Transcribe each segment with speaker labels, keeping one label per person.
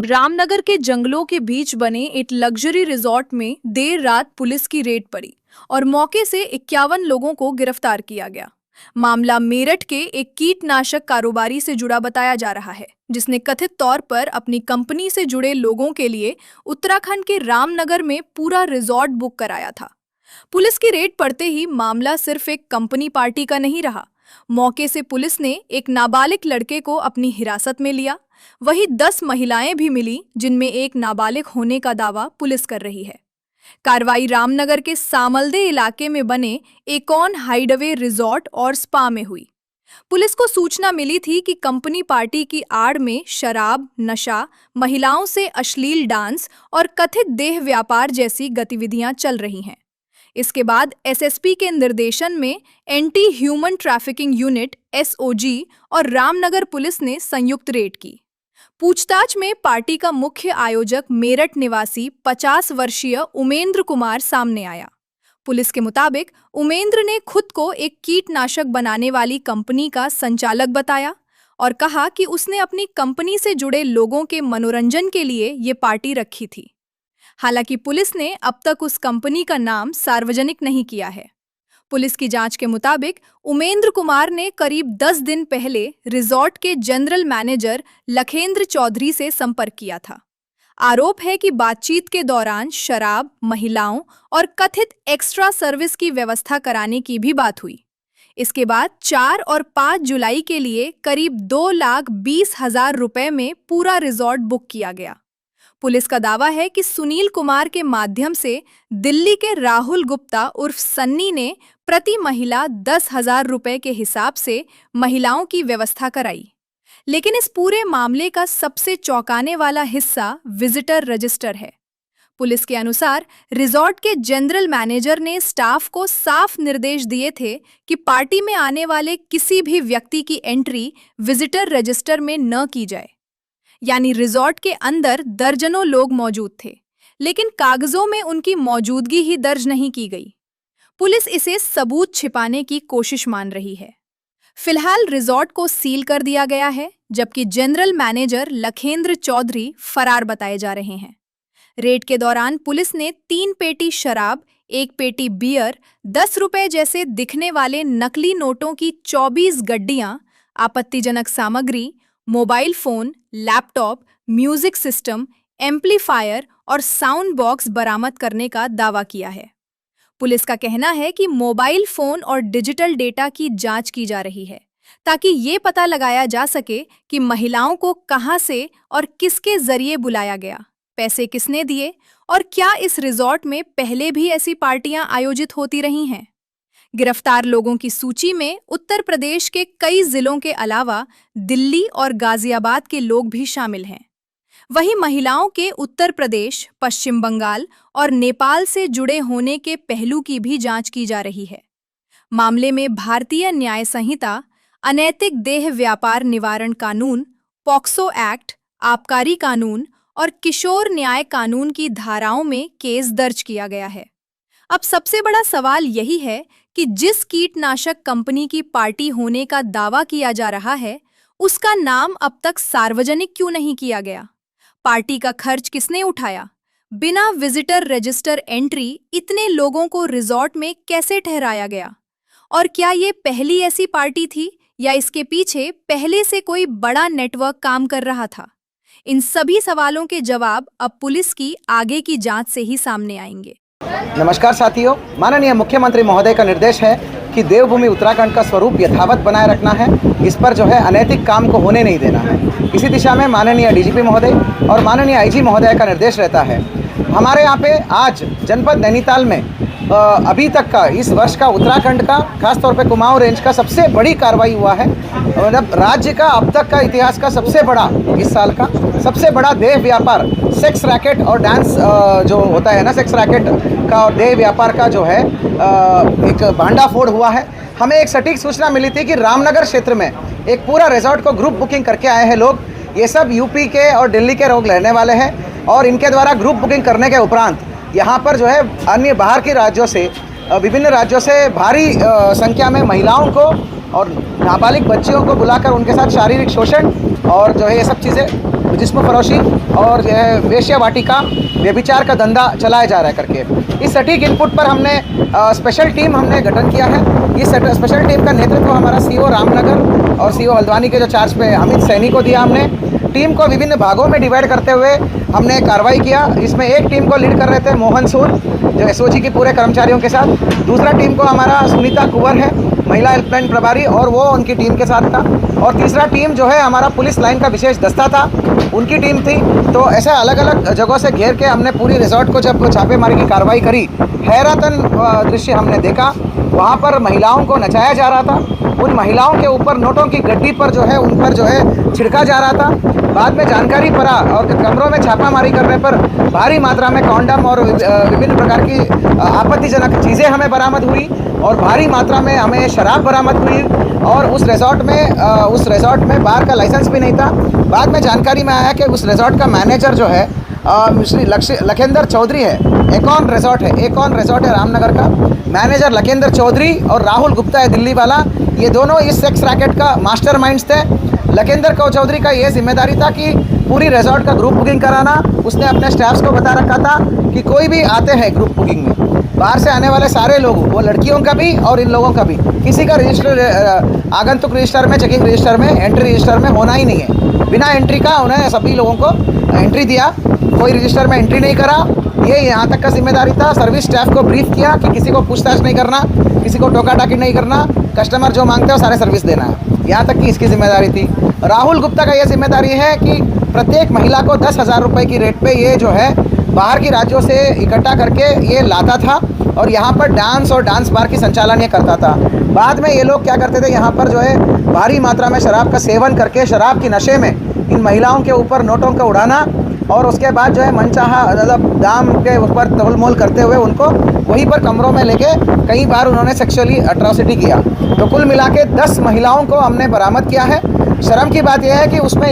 Speaker 1: रामनगर के जंगलों के बीच बने एक लग्जरी रिजॉर्ट में देर रात पुलिस की रेड पड़ी और मौके से 51 लोगों को गिरफ्तार किया गया। मामला मेरठ के एक कीटनाशक कारोबारी से जुड़ा बताया जा रहा है, जिसने कथित तौर पर अपनी कंपनी से जुड़े लोगों के लिए उत्तराखंड के रामनगर में पूरा रिजॉर्ट बुक कराया था। पुलिस की रेड पड़ते ही मामला सिर्फ एक कंपनी पार्टी का नहीं रहा। मौके से पुलिस ने एक नाबालिग लड़के को अपनी हिरासत में लिया। वहीं 10 महिलाएं भी मिली, जिनमें एक नाबालिग होने का दावा पुलिस कर रही है। कार्रवाई रामनगर के सामलदे इलाके में बने एकॉन हाइडवे रिजॉर्ट और स्पा में हुई। पुलिस को सूचना मिली थी कि कंपनी पार्टी की आड़ में शराब, नशा, महिलाओं से अश्लील डांस और कथित देह व्यापार जैसी गतिविधियां चल रही हैं। इसके बाद एसएसपी के निर्देशन में anti human trafficking unit SOG और रामनगर पुलिस ने संयुक्त रेड की। पूछताछ में पार्टी का मुख्य आयोजक मेरठ निवासी 50 वर्षीय उमेंद्र कुमार सामने आया। पुलिस के मुताबिक उमेंद्र ने खुद को एक कीटनाशक बनाने वाली कंपनी का संचालक बताया और कहा कि उसने अपनी कंपनी से जुड़े लोगों के मनोरंजन के लिए ये पार्टी रखी थी। हालांकि पुलिस ने अब तक उस कंपनी का नाम सार्वजनिक नहीं किया है। पुलिस की जांच के मुताबिक उमेंद्र कुमार ने करीब 10 दिन पहले रिजॉर्ट के जनरल मैनेजर लखेंद्र चौधरी से संपर्क किया था। आरोप है कि बातचीत के दौरान शराब, महिलाओं और कथित एक्स्ट्रा सर्विस की व्यवस्था कराने की भी बात हुई। इसके बाद 4 और 5 जुलाई के लिए करीब 2,20,000 रुपए में पूरा रिजॉर्ट बुक किया गया। पुलिस का दावा है कि सुनील कुमार के माध्यम से दिल्ली के राहुल गुप्ता उर्फ सन्नी ने प्रति महिला 10,000 रुपए के हिसाब से महिलाओं की व्यवस्था कराई। लेकिन इस पूरे मामले का सबसे चौंकाने वाला हिस्सा विजिटर रजिस्टर है। पुलिस के अनुसार रिजॉर्ट के जनरल मैनेजर ने स्टाफ को साफ निर्देश दिए थे कि पार्टी में आने वाले किसी भी व्यक्ति की एंट्री विजिटर रजिस्टर में न की जाए। यानी रिजॉर्ट के अंदर दर्जनों लोग मौजूद थे, लेकिन कागजों में उनकी मौजूदगी ही दर्ज नहीं की गई। पुलिस इसे सबूत छिपाने की कोशिश मान रही है। फिलहाल रिजॉर्ट को सील कर दिया गया है, जबकि जनरल मैनेजर लखेंद्र चौधरी फरार बताए जा रहे हैं। रेड के दौरान पुलिस ने 3 पेटी शराब, 1 पेटी बियर, 10 रुपए जैसे दिखने वाले नकली नोटों की 24 गड्डियां, आपत्तिजनक सामग्री, mobile phone, laptop, music system, amplifier और साउंड बॉक्स बरामद करने का दावा किया है। पुलिस का कहना है कि मोबाइल फोन और डिजिटल डेटा की जांच की जा रही है, ताकि ये पता लगाया जा सके कि महिलाओं को कहां से और किसके जरिए बुलाया गया, पैसे किसने दिए और क्या इस रिजॉर्ट में पहले भी ऐसी पार्टियां आयोजित होती रही हैं। गिरफ्तार लोगों की सूची में उत्तर प्रदेश के कई जिलों के अलावा दिल्ली और गाजियाबाद के लोग भी शामिल हैं। वहीं महिलाओं के उत्तर प्रदेश, पश्चिम बंगाल और नेपाल से जुड़े होने के पहलू की भी जांच की जा रही है। मामले में भारतीय न्याय संहिता, अनैतिक देह व्यापार निवारण कानून, पॉक्सो एक्ट, आबकारी कानून और किशोर न्याय कानून की धाराओं में केस दर्ज किया गया है। अब सबसे बड़ा सवाल यही है कि जिस कीटनाशक कंपनी की पार्टी होने का दावा किया जा रहा है, उसका नाम अब तक सार्वजनिक क्यों नहीं किया गया? पार्टी का खर्च किसने उठाया? बिना विजिटर रजिस्टर एंट्री इतने लोगों को रिजॉर्ट में कैसे ठहराया गया? और क्या ये पहली ऐसी पार्टी थी या इसके पीछे पहले से कोई बड़ा नेटवर्क काम कर रहा था? इन सभी सवालों के जवाब अब पुलिस की आगे की जांच से ही सामने आएंगे।
Speaker 2: नमस्कार साथियों, माननीय मुख्यमंत्री महोदय का निर्देश है कि देवभूमि उत्तराखंड का स्वरूप यथावत बनाए रखना है। इस पर जो है अनैतिक काम को होने नहीं देना है। इसी दिशा में माननीय डीजीपी महोदय और माननीय आईजी महोदय का निर्देश रहता है। हमारे यहाँ पे आज जनपद नैनीताल में अभी तक का इस वर्ष का उत्तराखंड का खासतौर पे कुमाऊं रेंज का सबसे बड़ी कार्रवाई हुआ है। मतलब राज्य का अब तक का इतिहास का सबसे बड़ा, इस साल का सबसे बड़ा देह व्यापार, सेक्स रैकेट और डांस जो होता है ना, सेक्स रैकेट का और देह व्यापार का जो है एक भांडाफोड़ हुआ है। हमें एक सटीक सूचना मिली थी कि रामनगर क्षेत्र में एक पूरा रिजॉर्ट को ग्रुप बुकिंग करके आए हैं लोग। ये सब यूपी के और दिल्ली के लोग रहने वाले हैं और इनके द्वारा ग्रुप बुकिंग करने के उपरांत यहाँ पर जो है अन्य बाहर के राज्यों से, विभिन्न राज्यों से भारी संख्या में महिलाओं को और नाबालिग बच्चियों को बुलाकर उनके साथ शारीरिक शोषण और जो है ये सब चीज़ें और जिस्म फरोशी और जो है वेश्या वाटिका व्यभिचार का धंधा चलाया जा रहा है करके। इस सटीक इनपुट पर हमने स्पेशल टीम हमने गठन किया है। इस स्पेशल टीम का नेतृत्व हमारा सीओ रामनगर और सीओ हल्द्वानी के जो चार्ज पे अमित सैनी को दिया हमने। टीम को विभिन्न भागों में डिवाइड करते हुए हमने कार्रवाई किया। इसमें एक टीम को लीड कर रहे थे मोहन सूद जो एसओजी के पूरे कर्मचारियों के साथ। दूसरा टीम को हमारा सुनीता कुंवर है महिला हेल्पलाइन प्रभारी और वो उनकी टीम के साथ था। और तीसरा टीम जो है हमारा पुलिस लाइन का विशेष दस्ता था, उनकी टीम थी। तो ऐसे अलग अलग जगहों से घेर के हमने पूरी रिजॉर्ट को जब छापेमारी की कार्रवाई करी, हैरतन दृश्य हमने देखा। वहाँ पर महिलाओं को नचाया जा रहा था, उन महिलाओं के ऊपर नोटों की गड्डी पर जो है उन पर जो है छिड़का जा रहा था। बाद में जानकारी पड़ा और कमरों में छापामारी करने पर भारी मात्रा में कॉन्डम और विभिन्न प्रकार की आपत्तिजनक चीज़ें हमें बरामद हुई और भारी मात्रा में हमें शराब बरामद हुई। और उस रिजॉर्ट में बार का लाइसेंस भी नहीं था। बाद में जानकारी में आया कि उस रिजॉर्ट का मैनेजर जो है श्री लखेंद्र चौधरी है। एकॉन रिजॉर्ट है रामनगर का। मैनेजर लखेंद्र चौधरी और राहुल गुप्ता है दिल्ली वाला, ये दोनों इस सेक्स रैकेट का मास्टरमाइंड्स थे। लखेंद्र चौधरी का ये जिम्मेदारी था कि पूरी रिजॉर्ट का ग्रुप बुकिंग कराना। उसने अपने स्टाफ्स को बता रखा था कि कोई भी आते हैं ग्रुप बुकिंग में, बाहर से आने वाले सारे लोग, वो लड़कियों का भी और इन लोगों का भी, किसी का रजिस्टर आगंतुक रजिस्टर में, चेकिंग रजिस्टर में, एंट्री रजिस्टर में होना ही नहीं है। बिना एंट्री का उन्हें सभी लोगों को एंट्री दिया, कोई रजिस्टर में एंट्री नहीं करा। ये यहाँ तक का जिम्मेदारी था। सर्विस स्टाफ को ब्रीफ किया कि किसी को पूछताछ नहीं करना, किसी को टोका टाकी नहीं करना, कस्टमर जो मांगते हो सारे सर्विस देना है। यहाँ तक कि इसकी जिम्मेदारी थी। राहुल गुप्ता का ये जिम्मेदारी है कि प्रत्येक महिला को 10,000 रुपये की रेट पे ये जो है बाहर की राज्यों से इकट्ठा करके ये लाता था और यहाँ पर डांस और डांस बार की संचालन ये करता था। बाद में ये लोग क्या करते थे, यहाँ पर जो है भारी मात्रा में शराब का सेवन करके शराब की नशे में इन महिलाओं के ऊपर नोटों का उड़ाना और उसके बाद जो है मनचाहा मतलब दाम के ऊपर तोल मोल करते हुए उनको वहीं पर कमरों में लेके कई बार उन्होंने सेक्सुअली अट्रॉसिटी किया। तो कुल मिला के 10 महिलाओं को हमने बरामद किया है। शर्म की बात यह है कि उसमें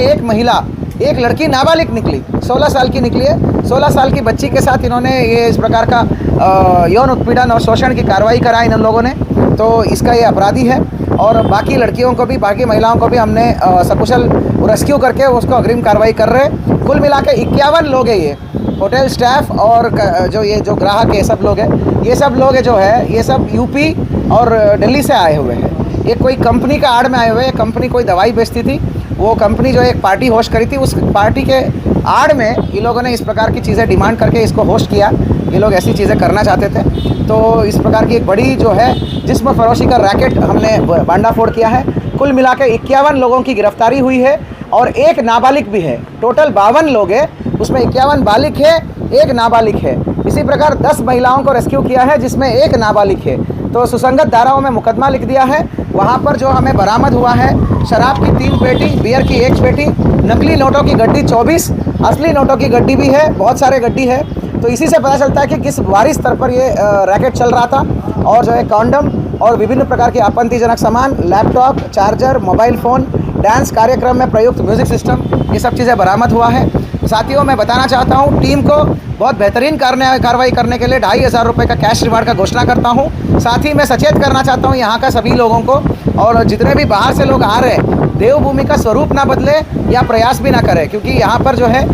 Speaker 2: एक लड़की नाबालिग निकली, 16 साल की निकली है। 16 साल की बच्ची के साथ इन्होंने ये इस प्रकार का यौन उत्पीड़न और शोषण की कार्रवाई करा इन लोगों ने। तो इसका ये अपराधी है। और बाकी लड़कियों को भी, बाकी महिलाओं को भी हमने सकुशल रेस्क्यू करके उसको अग्रिम कार्रवाई कर रहे हैं। कुल मिला के 51 लोग हैं ये, होटल स्टाफ और जो ग्राहक ये सब लोग हैं, ये सब लोग जो है ये सब यूपी और दिल्ली से आए हुए हैं। ये कोई कंपनी का आड़ में आए हुए हैं। कंपनी कोई दवाई बेचती थी, वो कंपनी जो एक पार्टी होस्ट करी थी, उस पार्टी के आड़ में ये लोगों ने इस प्रकार की चीज़ें डिमांड करके इसको होस्ट किया। ये लोग ऐसी चीज़ें करना चाहते थे। तो इस प्रकार की एक बड़ी जो है जिस्म फरोशी का रैकेट हमने बांडाफोड़ किया है। कुल मिला के 51 लोगों की गिरफ्तारी हुई है और एक नाबालिग भी है। टोटल 52 लोग हैं, उसमें 51 बालिग है, एक नाबालिग है। इसी प्रकार 10 महिलाओं को रेस्क्यू किया है जिसमें एक नाबालिग है। तो सुसंगत धाराओं में मुकदमा लिख दिया है। वहाँ पर जो हमें बरामद हुआ है, शराब की 3 पेटी, बियर की 1 पेटी, नकली नोटों की गड्डी 24, असली नोटों की गड्डी भी है, बहुत सारे गड्डी है। तो इसी से पता चलता है कि किस भारी स्तर पर ये रैकेट चल रहा था। और जो है कॉन्डम और विभिन्न प्रकार के आपत्तिजनक सामान, laptop, charger, mobile phone, dance कार्यक्रम में प्रयुक्त म्यूज़िक सिस्टम, ये सब चीज़ें बरामद हुआ है। साथियों, मैं बताना चाहता हूँ टीम को बहुत बेहतरीन कार्रवाई करने के लिए 2,500 रुपये का कैश रिवार्ड का घोषणा करता हूँ। साथ ही मैं सचेत करना चाहता हूँ यहाँ का सभी लोगों को, और जितने भी बाहर से लोग आ रहे हैं, देवभूमि का स्वरूप ना बदले या प्रयास भी ना करें, क्योंकि यहाँ पर जो है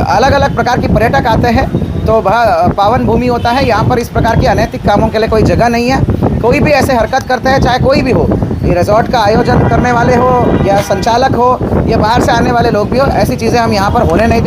Speaker 2: अलग अलग प्रकार के पर्यटक आते हैं। तो पावन भूमि होता है, यहाँ पर इस प्रकार की अनैतिक कामों के लिए कोई जगह नहीं है। कोई भी ऐसे हरकत करते हैं, चाहे कोई भी हो, ये रिजॉर्ट का आयोजन करने वाले हो या संचालक हो या बाहर से आने वाले लोग भी हो, ऐसी चीज़ें हम यहाँ पर होने नहीं